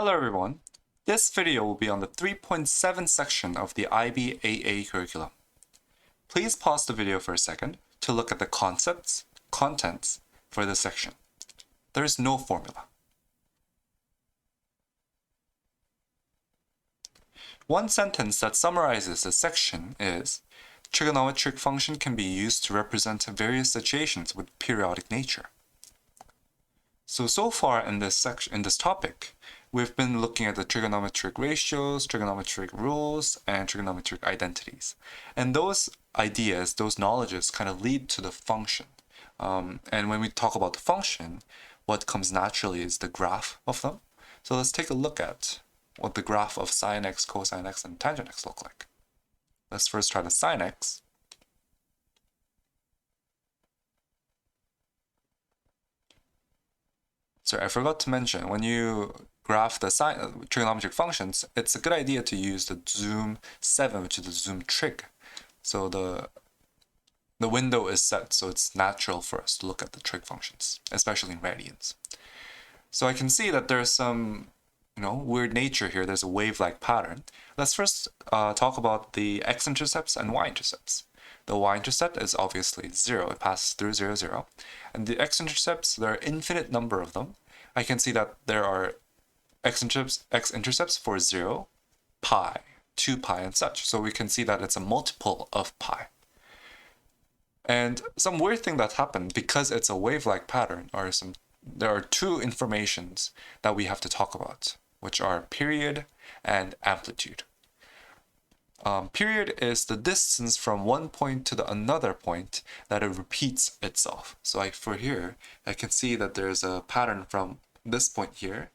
Hello everyone. This video will be on the 3.7 section of the IB/AA curriculum. Please pause the video for a second to look at the contents for this section. There is no formula. One sentence that summarizes this section is, trigonometric function can be used to represent various situations with periodic nature. So far in this topic, we've been looking at the trigonometric ratios, trigonometric rules, and trigonometric identities. And those ideas, those knowledges kind of lead to the function. And when we talk about the function, what comes naturally is the graph of them. So let's take a look at what the graph of sine x, cosine x, and tangent x look like. Let's first try the sine x. Sorry, I forgot to mention, when you graph the trigonometric functions, it's a good idea to use the zoom 7, which is the zoom trig. So the window is set so it's natural for us to look at the trig functions, especially in radians. So I can see that there's some weird nature here. There's a wave-like pattern. Let's first talk about the x-intercepts and y-intercepts. The y-intercept is obviously 0. It passes through 0, 0. And the x-intercepts, there are infinite number of them. I can see that there are x-intercepts for 0, pi, 2 pi, and such. So we can see that it's a multiple of pi. And some weird thing that happened, because it's a wave-like pattern, there are two informations that we have to talk about, which are period and amplitude. Period is the distance from one point to another point that it repeats itself. So like for here, I can see that there's a pattern from this point here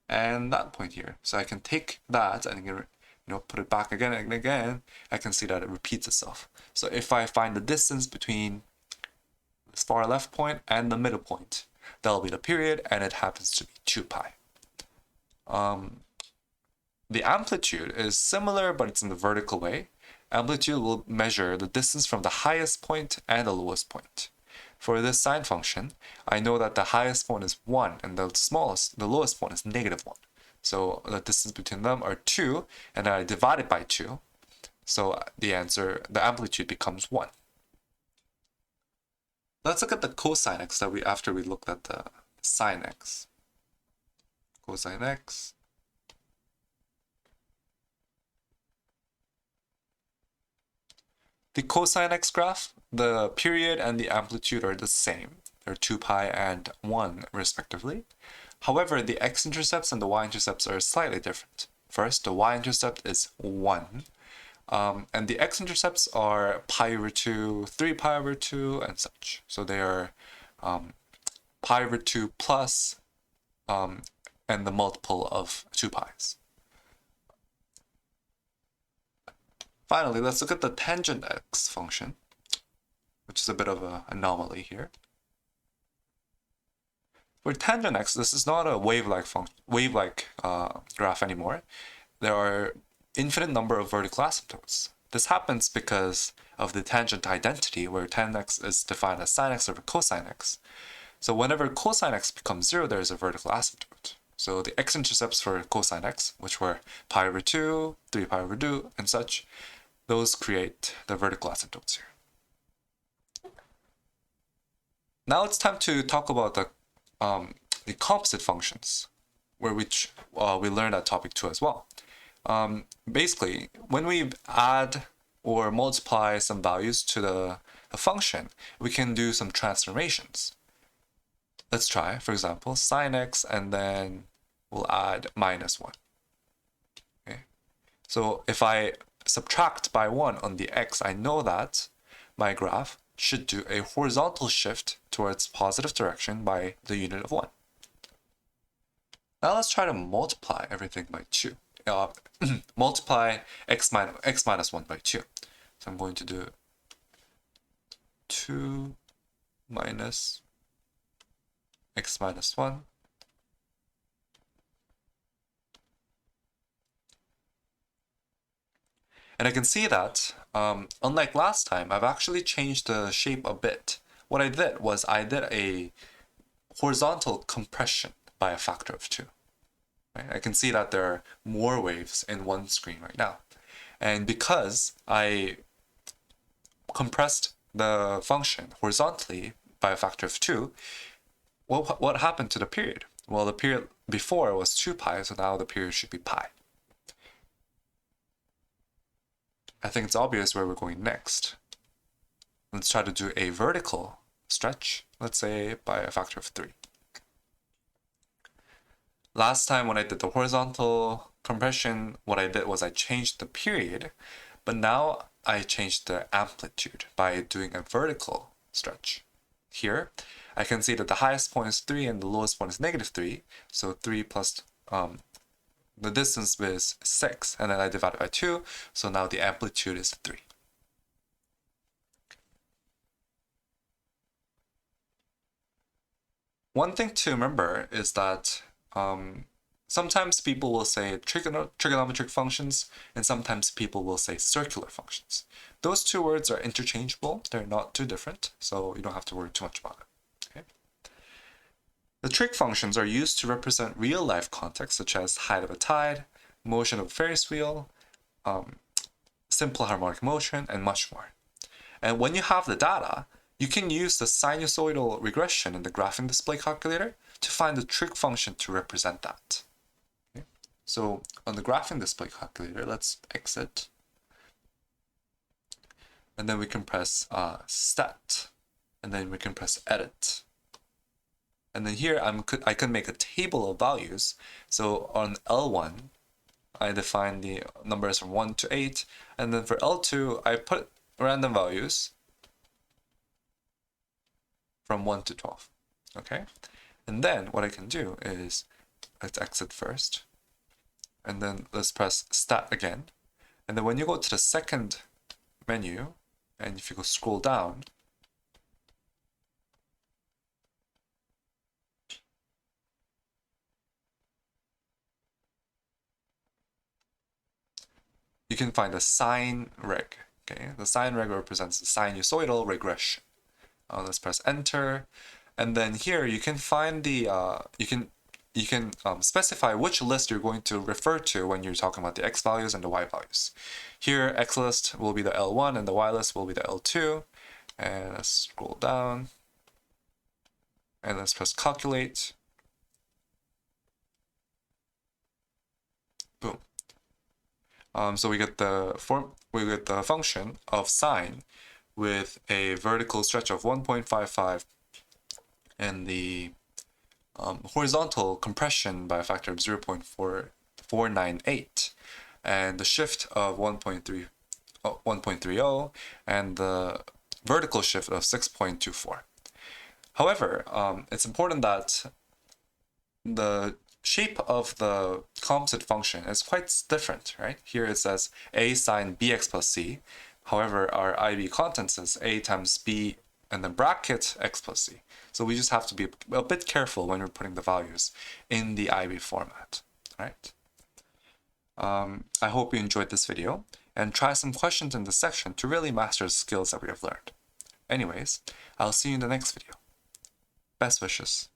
and that point here. So I can take that and put it back again and again. I can see that it repeats itself. So if I find the distance between this far left point and the middle point, that'll be the period, and it happens to be 2 pi. The amplitude is similar, but it's in the vertical way. Amplitude will measure the distance from the highest point and the lowest point. For this sine function, I know that the highest point is 1 and the lowest point is -1. So the distance between them are 2, and then I divide it by 2. So the amplitude becomes 1. Let's look at the cosine x after we looked at the sine x. Cosine x. The cosine x graph, the period and the amplitude are the same. They're 2 pi and 1 respectively. However, the x-intercepts and the y-intercepts are slightly different. First, the y-intercept is 1. And the x-intercepts are pi over 2, 3 pi over 2, and such. So they are pi over 2 plus and the multiple of 2 pi's. Finally, let's look at the tangent x function, which is a bit of an anomaly here. For tangent x, this is not a wave-like graph anymore. There are infinite number of vertical asymptotes. This happens because of the tangent identity, where tan x is defined as sine x over cosine x. So whenever cosine x becomes 0, there is a vertical asymptote. So the x-intercepts for cosine x, which were pi over 2, 3 pi over 2, and such, those create the vertical asymptotes here. Now it's time to talk about the composite functions, which we learned at topic 2 as well. Basically, when we add or multiply some values to the function, we can do some transformations. Let's try, for example, sine x, and then we'll add -1. Okay. So if I subtract by 1 on the x, I know that my graph should do a horizontal shift towards positive direction by the unit of 1. Now let's try to multiply everything by 2. Multiply x minus 1 by 2. So I'm going to do 2 minus x minus 1. And I can see that, unlike last time, I've actually changed the shape a bit. What I did was I did a horizontal compression by a factor of 2. Right? I can see that there are more waves in one screen right now. And because I compressed the function horizontally by a factor of 2, what happened to the period? Well, the period before was 2 pi, so now the period should be pi. I think it's obvious where we're going next. Let's try to do a vertical stretch, let's say by a factor of 3. Last time when I did the horizontal compression, what I did was I changed the period, but now I changed the amplitude by doing a vertical stretch. Here, I can see that the highest point is 3 and the lowest point is -3, so 3 plus the distance is 6, and then I divide it by 2, so now the amplitude is 3. One thing to remember is that sometimes people will say trigonometric functions, and sometimes people will say circular functions. Those two words are interchangeable. They're not too different, so you don't have to worry too much about it. Okay? The trig functions are used to represent real-life contexts such as height of a tide, motion of a Ferris wheel, simple harmonic motion, and much more. And when you have the data, you can use the sinusoidal regression in the graphing display calculator to find the trig function to represent that. Okay? So on the graphing display calculator, let's exit. And then we can press stat. And then we can press edit. And then here I can make a table of values. So on L1, I define the numbers from 1 to 8. And then for L2, I put random values from 1 to 12. Okay? And then what I can do is, let's exit first. And then let's press stat again. And then when you go to the second menu, and if you go scroll down, you can find the sine reg. Okay, the sine reg represents the sinusoidal regression. Let's press enter, and then here you can find the you can specify which list you're going to refer to when you're talking about the x values and the y values. Here, x list will be the L1 and the y list will be the L2. And let's scroll down, and let's press calculate. Boom. So we get the function of sine with a vertical stretch of 1.55 and the horizontal compression by a factor of 0.4498 and the shift of 1.30 and the vertical shift of 6.24. However, it's important that the shape of the composite function is quite different, right? Here it says a sine bx plus c. However, our IB content says a times b and then bracket x plus c. So we just have to be a bit careful when we're putting the values in the IB format, right? I hope you enjoyed this video and try some questions in this section to really master the skills that we have learned. Anyways, I'll see you in the next video. Best wishes.